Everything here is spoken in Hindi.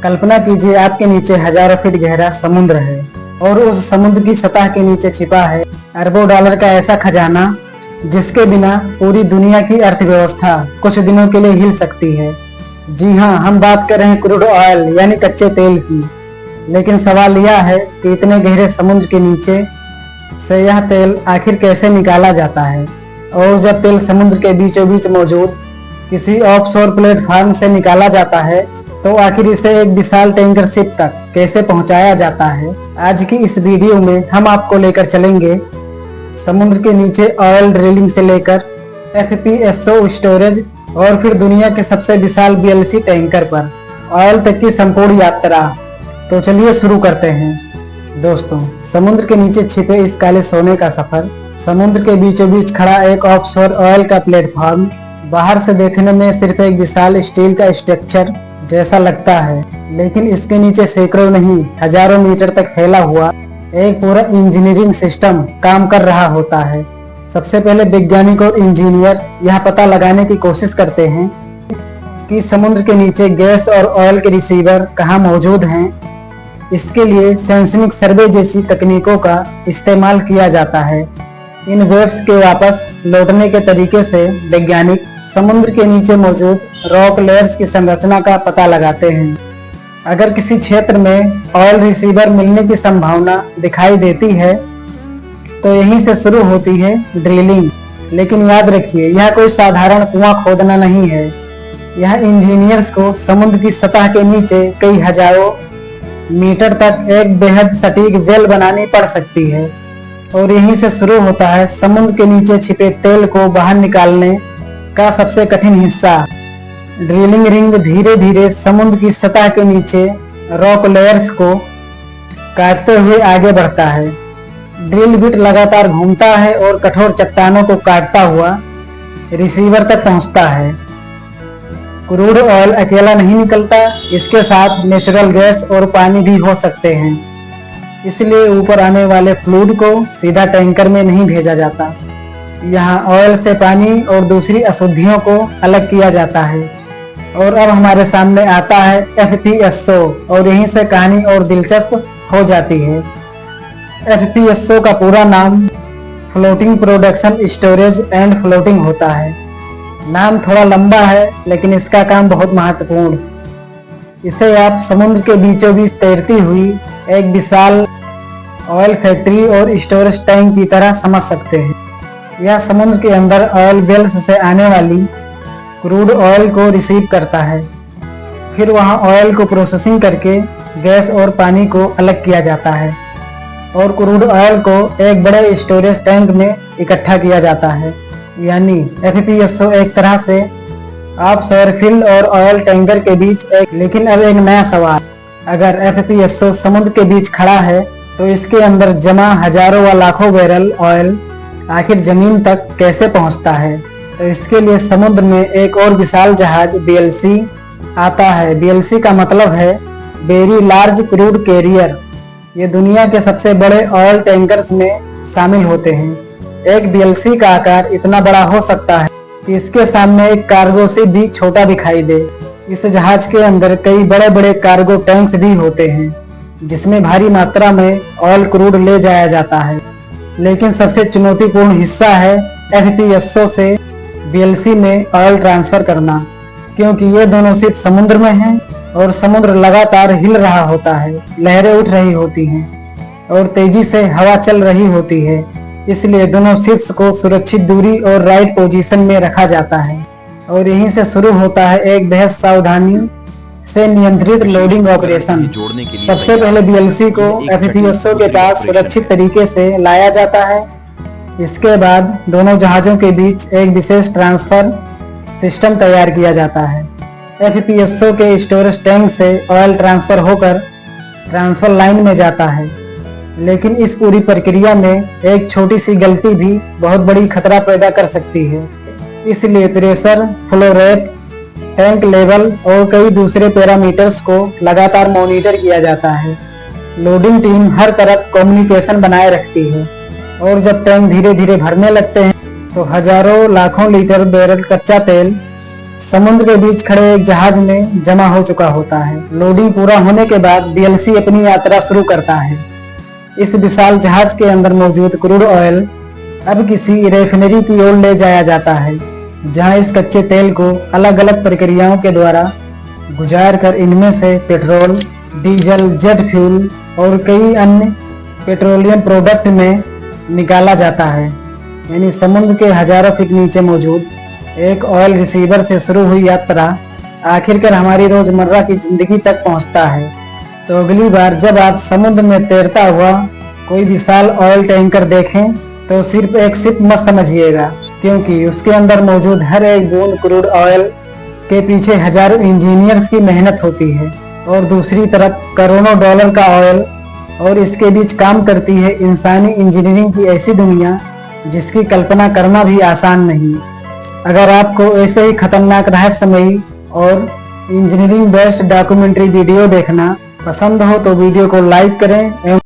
कल्पना कीजिए आपके नीचे हजारों फीट गहरा समुद्र है और उस समुद्र की सतह के नीचे छिपा है अरबों डॉलर का ऐसा खजाना जिसके बिना पूरी दुनिया की अर्थव्यवस्था कुछ दिनों के लिए हिल सकती है। जी हाँ, हम बात कर रहे हैं क्रूड ऑयल यानी कच्चे तेल की। लेकिन सवाल यह है कि इतने गहरे समुद्र के नीचे से यह तेल आखिर कैसे निकाला जाता है, और जब तेल समुद्र के बीचों बीच मौजूद किसी ऑफशोर प्लेटफॉर्म से निकाला जाता है तो आखिर इसे एक विशाल टैंकर शिप तक कैसे पहुंचाया जाता है। आज की इस वीडियो में हम आपको लेकर चलेंगे समुद्र के नीचे ऑयल ड्रिलिंग से लेकर FPSO स्टोरेज और फिर दुनिया के सबसे विशाल BLC टैंकर पर ऑयल तक की संपूर्ण यात्रा। तो चलिए शुरू करते हैं। दोस्तों, समुद्र के नीचे छिपे इस काले सोने का सफर। समुद्र के बीचों बीच खड़ा एक ऑफशोर ऑयल का प्लेटफॉर्म बाहर से देखने में सिर्फ एक विशाल स्टील का स्ट्रक्चर जैसा लगता है, लेकिन इसके नीचे सैकड़ों नहीं हजारों मीटर तक फैला हुआ एक पूरा इंजीनियरिंग सिस्टम काम कर रहा होता है। सबसे पहले वैज्ञानिक और इंजीनियर यह पता लगाने की कोशिश करते हैं कि समुद्र के नीचे गैस और ऑयल के रिसीवर कहाँ मौजूद हैं। इसके लिए सेस्मिक सर्वे जैसी तकनीकों का इस्तेमाल किया जाता है। इन वेव्स के वापस लौटने के तरीके से वैज्ञानिक समुद्र के नीचे मौजूद रॉक लेयर्स की संरचना का पता लगाते हैं। अगर किसी क्षेत्र में ऑयल रिसीवर मिलने की संभावना दिखाई देती है तो यहीं से शुरू होती है ड्रिलिंग। लेकिन याद रखिए, यह कोई साधारण कुआं खोदना नहीं है। यह इंजीनियर्स को समुद्र की सतह के नीचे कई हजारों मीटर तक एक बेहद सटीक वेल बनानी पड़ सकती है। और यहीं से शुरू होता है समुद्र के नीचे छिपे तेल को बाहर निकालने का सबसे कठिन हिस्सा। ड्रिलिंग रिंग धीरे धीरे समुद्र की सतह के नीचे रॉक लेयर्स को काटते हुए आगे बढ़ता है। ड्रिल बिट लगातार घूमता है और कठोर चट्टानों को काटता हुआ रिसीवर तक पहुंचता है। क्रूड ऑयल अकेला नहीं निकलता, इसके साथ नेचुरल गैस और पानी भी हो सकते हैं। इसलिए ऊपर आने वाले फ्लूइड को सीधा टैंकर में नहीं भेजा जाता। यहाँ ऑयल से पानी और दूसरी अशुद्धियों को अलग किया जाता है। और अब हमारे सामने आता है FPSO, और यहीं से कहानी और दिलचस्प हो जाती है। FPSO का पूरा नाम floating production storage and floating होता है। नाम थोड़ा लंबा है लेकिन इसका काम बहुत महत्वपूर्ण। इसे आप समुद्र के बीचों बीच तैरती हुई एक विशाल ऑयल फैक्ट्री और स्टोरेज टैंक की तरह समझ सकते हैं। यह समुद्र के अंदर ऑयल वेल्स से आने वाली क्रूड ऑयल को रिसीव करता है। फिर वहां ऑयल को प्रोसेसिंग करके गैस और पानी को अलग किया जाता है और क्रूड ऑयल को एक बड़े स्टोरेज टैंक में इकट्ठा किया जाता है। यानी FPSO एक तरह से ऑफशोर फील्ड और ऑयल टैंकर के बीच एक। लेकिन अब एक नया सवाल, अगर FPSO समुद्र के बीच खड़ा है तो इसके अंदर जमा हजारों व लाखों बैरल ऑयल आखिर जमीन तक कैसे पहुंचता है। तो इसके लिए समुद्र में एक और विशाल जहाज BLC आता है। BLC का मतलब है वेरी लार्ज क्रूड कैरियर। ये दुनिया के सबसे बड़े ऑयल टैंकर्स में शामिल होते हैं। एक BLC का आकार इतना बड़ा हो सकता है कि इसके सामने एक कार्गो से भी छोटा दिखाई दे। इस जहाज के अंदर कई बड़े बड़े कार्गो टैंक्स भी होते हैं जिसमें भारी मात्रा में ऑयल क्रूड ले जाया जाता है। लेकिन सबसे चुनौतीपूर्ण हिस्सा है FPSO से BLC में ऑयल ट्रांसफर करना, क्योंकि ये दोनों शिप समुद्र में हैं और समुद्र लगातार हिल रहा होता है। लहरें उठ रही होती हैं और तेजी से हवा चल रही होती है। इसलिए दोनों शिप्स को सुरक्षित दूरी और राइट पोजीशन में रखा जाता है। और यहीं से शुरू होता है एक बेहद सावधानी से नियंत्रित लोडिंग ऑपरेशन। सबसे पहले BLC को FPSO के पास सुरक्षित तरीके से लाया जाता है। इसके बाद दोनों जहाजों के बीच एक विशेष ट्रांसफर सिस्टम तैयार किया जाता है। FPSO के स्टोरेज टैंक से ऑयल ट्रांसफर होकर ट्रांसफर लाइन में जाता है। लेकिन इस पूरी प्रक्रिया में एक छोटी सी गलती भी बहुत बड़ी खतरा पैदा कर सकती है। इसलिए pressure, flow rate, tank level और कई दूसरे पैरामीटर्स को लगातार मॉनिटर किया जाता है। लोडिंग टीम हर तरफ कम्युनिकेशन बनाए रखती है और जब टैंक धीरे धीरे भरने लगते हैं तो हजारों लाखों लीटर बैरल कच्चा तेल समुद्र के बीच खड़े एक जहाज में जमा हो चुका होता है। लोडिंग पूरा होने के बाद बीएलसी अपनी यात्रा शुरू करता है। इस विशाल जहाज के अंदर मौजूद क्रूड ऑयल अब किसी रिफाइनरी की ओर ले जाया जाता है, जहां इस कच्चे तेल को अलग अलग प्रक्रियाओं के द्वारा गुजार कर इनमें से पेट्रोल, डीजल, जेट फ्यूल और कई अन्य पेट्रोलियम प्रोडक्ट में निकाला जाता है। यानी समुद्र के हजारों फीट नीचे मौजूद एक ऑयल रिसीवर से शुरू हुई यात्रा आखिरकार हमारी रोजमर्रा की जिंदगी तक पहुंचता है। तो अगली बार जब आप समुद्र में तैरता हुआ कोई विशाल ऑयल टैंकर देखें तो सिर्फ एक शिप मत समझिएगा, क्योंकि उसके अंदर मौजूद हर एक बूंद क्रूड ऑयल के पीछे हजारों इंजीनियर्स की मेहनत होती है और दूसरी तरफ करोड़ों डॉलर का ऑयल, और इसके बीच काम करती है इंसानी इंजीनियरिंग की ऐसी दुनिया जिसकी कल्पना करना भी आसान नहीं। अगर आपको ऐसे ही खतरनाक रहस्यमयी और इंजीनियरिंग बेस्ड डॉक्यूमेंट्री वीडियो देखना पसंद हो तो वीडियो को लाइक करें एवं